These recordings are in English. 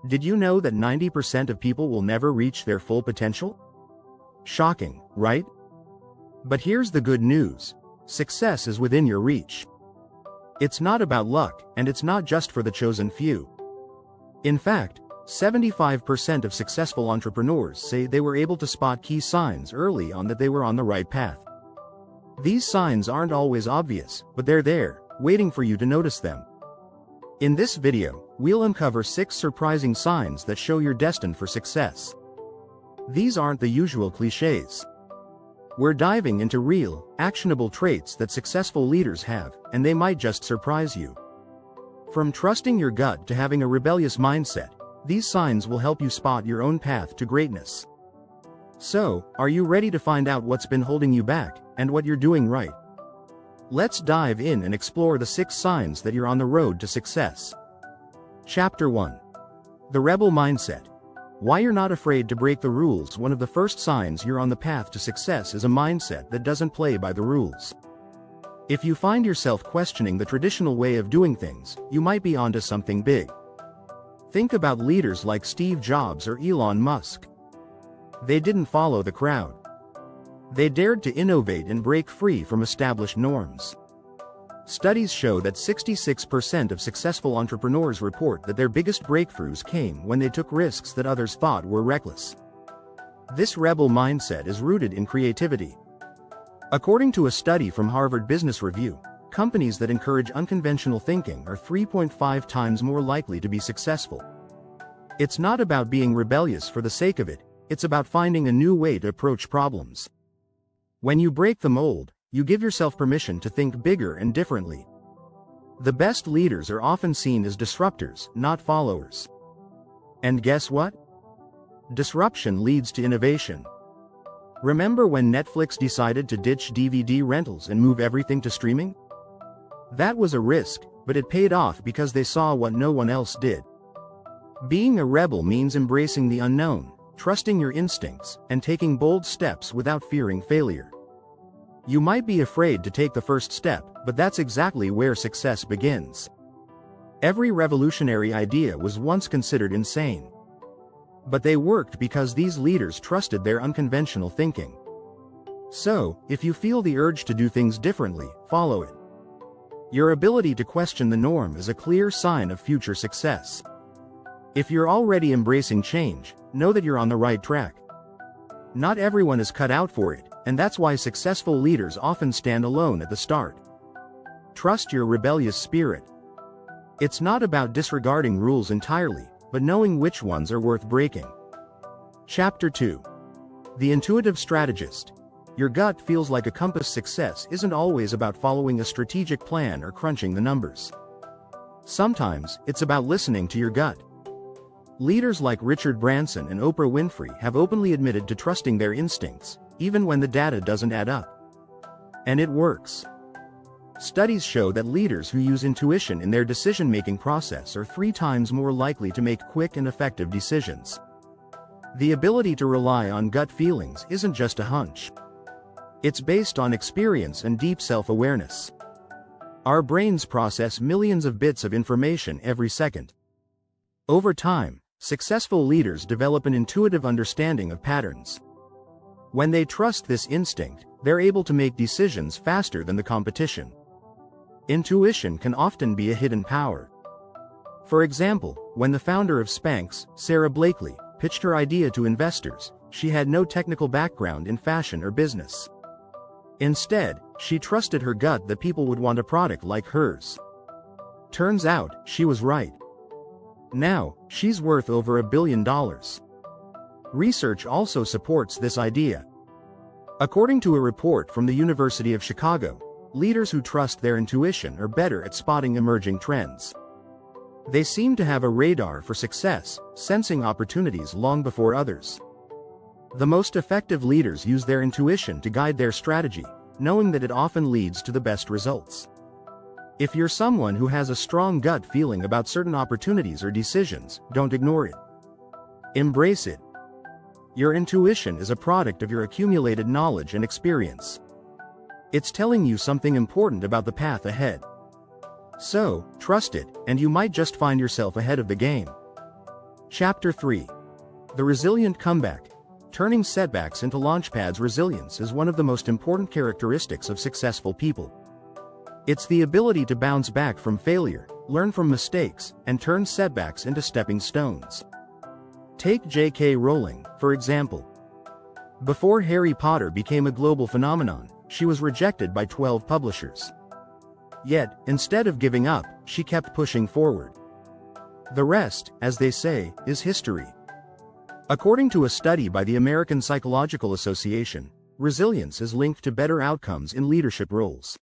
Did you know that 90% of people will never reach their full potential? Shocking, right? But here's the good news. Success is within your reach. It's not about luck, and it's not just for the chosen few. In fact, 75% of successful entrepreneurs say they were able to spot key signs early on that they were on the right path. These signs aren't always obvious, but they're there, waiting for you to notice them. In this video, we'll uncover 6 surprising signs that show you're destined for success. These aren't the usual clichés. We're diving into real, actionable traits that successful leaders have, and they might just surprise you. From trusting your gut to having a rebellious mindset, these signs will help you spot your own path to greatness. So, are you ready to find out what's been holding you back, and what you're doing right? Let's dive in and explore the 6 signs that you're on the road to success. Chapter 1. The Rebel Mindset. Why you're not afraid to break the rules. One of the first signs you're on the path to success is a mindset that doesn't play by the rules. If you find yourself questioning the traditional way of doing things, you might be onto something big. Think about leaders like Steve Jobs or Elon Musk. They didn't follow the crowd. They dared to innovate and break free from established norms. Studies show that 66% of successful entrepreneurs report that their biggest breakthroughs came when they took risks that others thought were reckless. This rebel mindset is rooted in creativity. According to a study from Harvard Business Review, companies that encourage unconventional thinking are 3.5 times more likely to be successful. It's not about being rebellious for the sake of it, it's about finding a new way to approach problems. When you break the mold, you give yourself permission to think bigger and differently. The best leaders are often seen as disruptors, not followers. And guess what? Disruption leads to innovation. Remember when Netflix decided to ditch DVD rentals and move everything to streaming? That was a risk, but it paid off because they saw what no one else did. Being a rebel means embracing the unknown, trusting your instincts, and taking bold steps without fearing failure. You might be afraid to take the first step, but that's exactly where success begins. Every revolutionary idea was once considered insane. But they worked because these leaders trusted their unconventional thinking. So, if you feel the urge to do things differently, follow it. Your ability to question the norm is a clear sign of future success. If you're already embracing change, know that you're on the right track. Not everyone is cut out for it, and that's why successful leaders often stand alone at the start. Trust your rebellious spirit. It's not about disregarding rules entirely, but knowing which ones are worth breaking. Chapter 2. The Intuitive Strategist. Your gut feels like a compass. Success isn't always about following a strategic plan or crunching the numbers. Sometimes, it's about listening to your gut. Leaders like Richard Branson and Oprah Winfrey have openly admitted to trusting their instincts, even when the data doesn't add up. And it works. Studies show that leaders who use intuition in their decision-making process are 3 times more likely to make quick and effective decisions. The ability to rely on gut feelings isn't just a hunch. It's based on experience and deep self-awareness. Our brains process millions of bits of information every second. Over time, successful leaders develop an intuitive understanding of patterns. When they trust this instinct, they're able to make decisions faster than the competition. Intuition can often be a hidden power. For example, when the founder of Spanx, Sarah Blakely, pitched her idea to investors, she had no technical background in fashion or business. Instead, she trusted her gut that people would want a product like hers. Turns out, she was right. Now, she's worth over $1 billion. Research also supports this idea. According to a report from the University of Chicago, leaders who trust their intuition are better at spotting emerging trends. They seem to have a radar for success, sensing opportunities long before others. The most effective leaders use their intuition to guide their strategy, knowing that it often leads to the best results. If you're someone who has a strong gut feeling about certain opportunities or decisions, don't ignore it. Embrace it. Your intuition is a product of your accumulated knowledge and experience. It's telling you something important about the path ahead. So, trust it, and you might just find yourself ahead of the game. Chapter 3. The Resilient Comeback. Turning setbacks into launchpads. Resilience is one of the most important characteristics of successful people. It's the ability to bounce back from failure, learn from mistakes, and turn setbacks into stepping stones. Take J.K. Rowling, for example. Before Harry Potter became a global phenomenon, she was rejected by 12 publishers. Yet, instead of giving up, she kept pushing forward. The rest, as they say, is history. According to a study by the American Psychological Association, resilience is linked to better outcomes in leadership roles.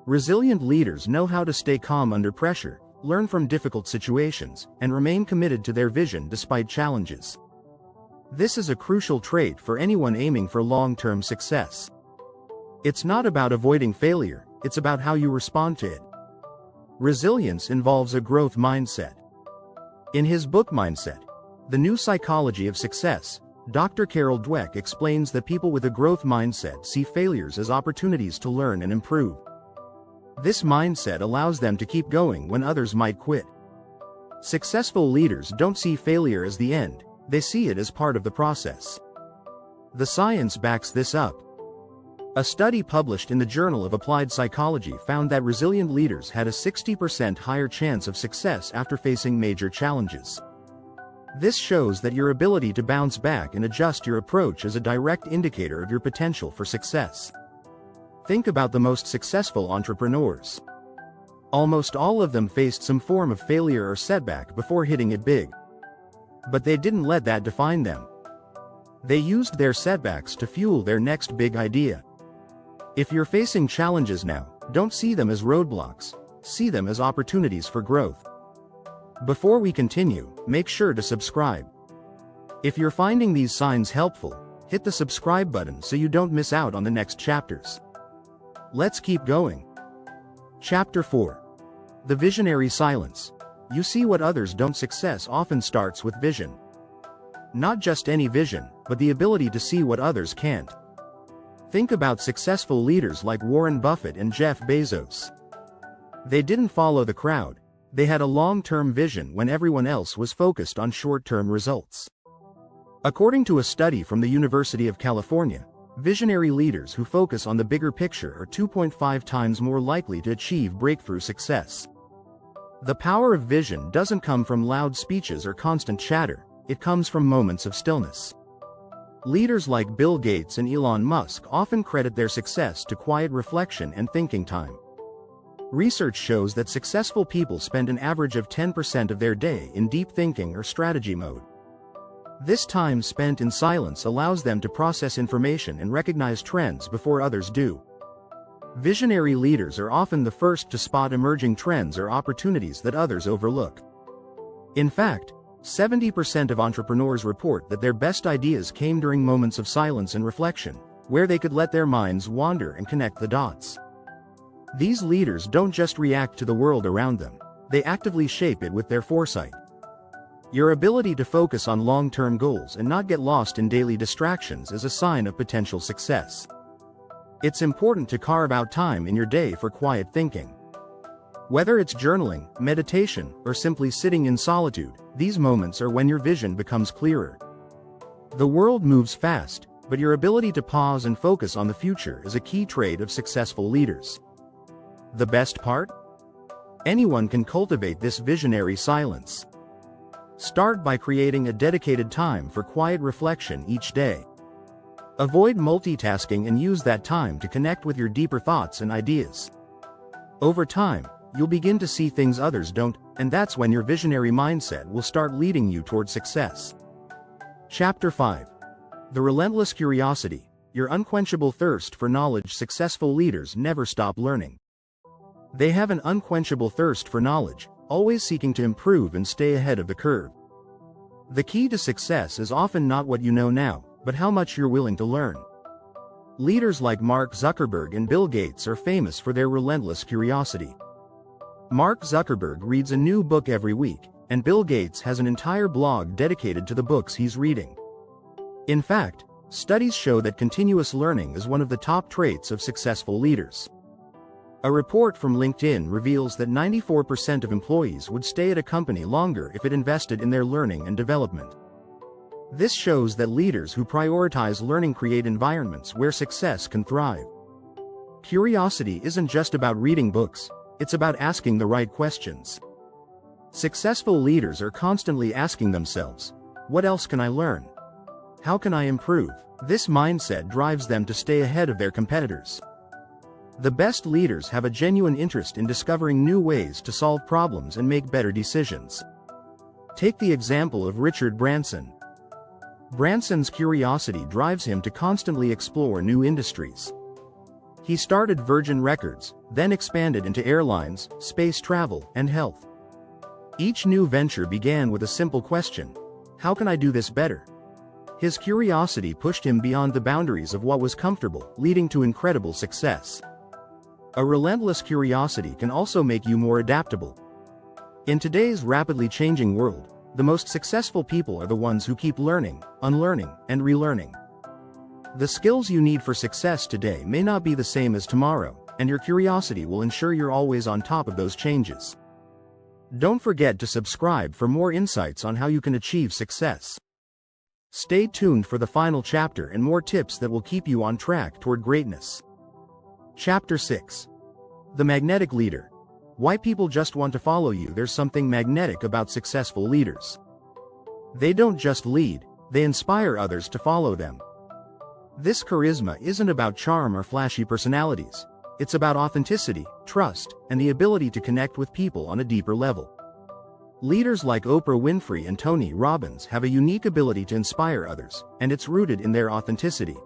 Resilient leaders know how to stay calm under pressure, learn from difficult situations, and remain committed to their vision despite challenges. This is a crucial trait for anyone aiming for long-term success. It's not about avoiding failure, it's about how you respond to it. Resilience involves a growth mindset. In his book Mindset, The New Psychology of Success, Dr. Carol Dweck explains that people with a growth mindset see failures as opportunities to learn and improve. This mindset allows them to keep going when others might quit. Successful leaders don't see failure as the end, they see it as part of the process. The science backs this up. A study published in the Journal of Applied Psychology found that resilient leaders had a 60% higher chance of success after facing major challenges. This shows that your ability to bounce back and adjust your approach is a direct indicator of your potential for success. Think about the most successful entrepreneurs. Almost all of them faced some form of failure or setback before hitting it big. But they didn't let that define them. They used their setbacks to fuel their next big idea. If you're facing challenges now, don't see them as roadblocks, see them as opportunities for growth. Before we continue, make sure to subscribe. If you're finding these signs helpful, hit the subscribe button so you don't miss out on the next chapters. Let's keep going. Chapter 4. The Visionary Silence. You see what others don't. Success often starts with vision. Not just any vision, but the ability to see what others can't. Think about successful leaders like Warren Buffett and Jeff Bezos. They didn't follow the crowd, they had a long-term vision when everyone else was focused on short-term results. According to a study from the University of California, visionary leaders who focus on the bigger picture are 2.5 times more likely to achieve breakthrough success. The power of vision doesn't come from loud speeches or constant chatter, it comes from moments of stillness. Leaders like Bill Gates and Elon Musk often credit their success to quiet reflection and thinking time. Research shows that successful people spend an average of 10% of their day in deep thinking or strategy mode. This time spent in silence allows them to process information and recognize trends before others do. Visionary leaders are often the first to spot emerging trends or opportunities that others overlook. In fact, 70% of entrepreneurs report that their best ideas came during moments of silence and reflection, where they could let their minds wander and connect the dots. These leaders don't just react to the world around them, they actively shape it with their foresight. Your ability to focus on long-term goals and not get lost in daily distractions is a sign of potential success. It's important to carve out time in your day for quiet thinking. Whether it's journaling, meditation, or simply sitting in solitude, these moments are when your vision becomes clearer. The world moves fast, but your ability to pause and focus on the future is a key trait of successful leaders. The best part? Anyone can cultivate this visionary silence. Start by creating a dedicated time for quiet reflection each day. Avoid multitasking and use that time to connect with your deeper thoughts and ideas. Over time, you'll begin to see things others don't, and that's when your visionary mindset will start leading you toward success. Chapter 5. The Relentless Curiosity. Your unquenchable thirst for knowledge. Successful leaders never stop learning. They have an unquenchable thirst for knowledge, always seeking to improve and stay ahead of the curve. The key to success is often not what you know now, but how much you're willing to learn. Leaders like Mark Zuckerberg and Bill Gates are famous for their relentless curiosity. Mark Zuckerberg reads a new book every week, and Bill Gates has an entire blog dedicated to the books he's reading. In fact, studies show that continuous learning is one of the top traits of successful leaders. A report from LinkedIn reveals that 94% of employees would stay at a company longer if it invested in their learning and development. This shows that leaders who prioritize learning create environments where success can thrive. Curiosity isn't just about reading books, it's about asking the right questions. Successful leaders are constantly asking themselves, what else can I learn? How can I improve? This mindset drives them to stay ahead of their competitors. The best leaders have a genuine interest in discovering new ways to solve problems and make better decisions. Take the example of Richard Branson. Branson's curiosity drives him to constantly explore new industries. He started Virgin Records, then expanded into airlines, space travel, and health. Each new venture began with a simple question: how can I do this better? His curiosity pushed him beyond the boundaries of what was comfortable, leading to incredible success. A relentless curiosity can also make you more adaptable. In today's rapidly changing world, the most successful people are the ones who keep learning, unlearning, and relearning. The skills you need for success today may not be the same as tomorrow, and your curiosity will ensure you're always on top of those changes. Don't forget to subscribe for more insights on how you can achieve success. Stay tuned for the final chapter and more tips that will keep you on track toward greatness. Chapter 6. The Magnetic Leader. Why people just want to follow you. There's something magnetic about successful leaders. They don't just lead, they inspire others to follow them. This charisma isn't about charm or flashy personalities. It's about authenticity, trust, and the ability to connect with people on a deeper level. Leaders like Oprah Winfrey and Tony Robbins have a unique ability to inspire others, and it's rooted in their authenticity.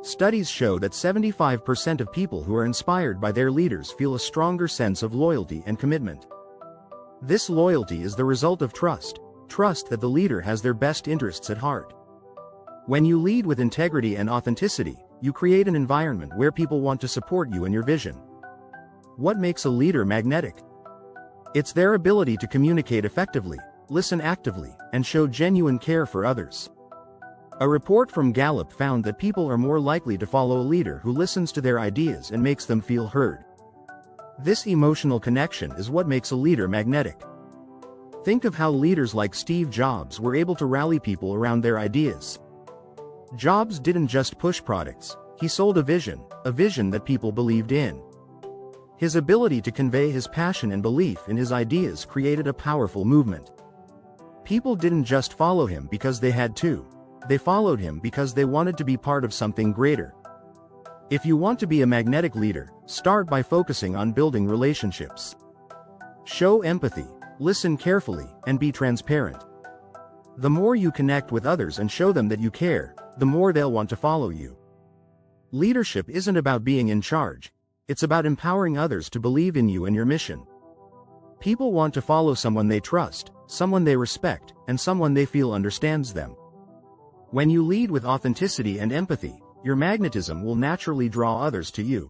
Studies show that 75% of people who are inspired by their leaders feel a stronger sense of loyalty and commitment. This loyalty is the result of trust that the leader has their best interests at heart. When you lead with integrity and authenticity, you create an environment where people want to support you and your vision. What makes a leader magnetic? It's their ability to communicate effectively, listen actively, and show genuine care for others. A report from Gallup found that people are more likely to follow a leader who listens to their ideas and makes them feel heard. This emotional connection is what makes a leader magnetic. Think of how leaders like Steve Jobs were able to rally people around their ideas. Jobs didn't just push products, he sold a vision that people believed in. His ability to convey his passion and belief in his ideas created a powerful movement. People didn't just follow him because they had to. They followed him because they wanted to be part of something greater. If you want to be a magnetic leader, start by focusing on building relationships. Show empathy, listen carefully, and be transparent. The more you connect with others and show them that you care, the more they'll want to follow you. Leadership isn't about being in charge, it's about empowering others to believe in you and your mission. People want to follow someone they trust, someone they respect, and someone they feel understands them. When you lead with authenticity and empathy, your magnetism will naturally draw others to you.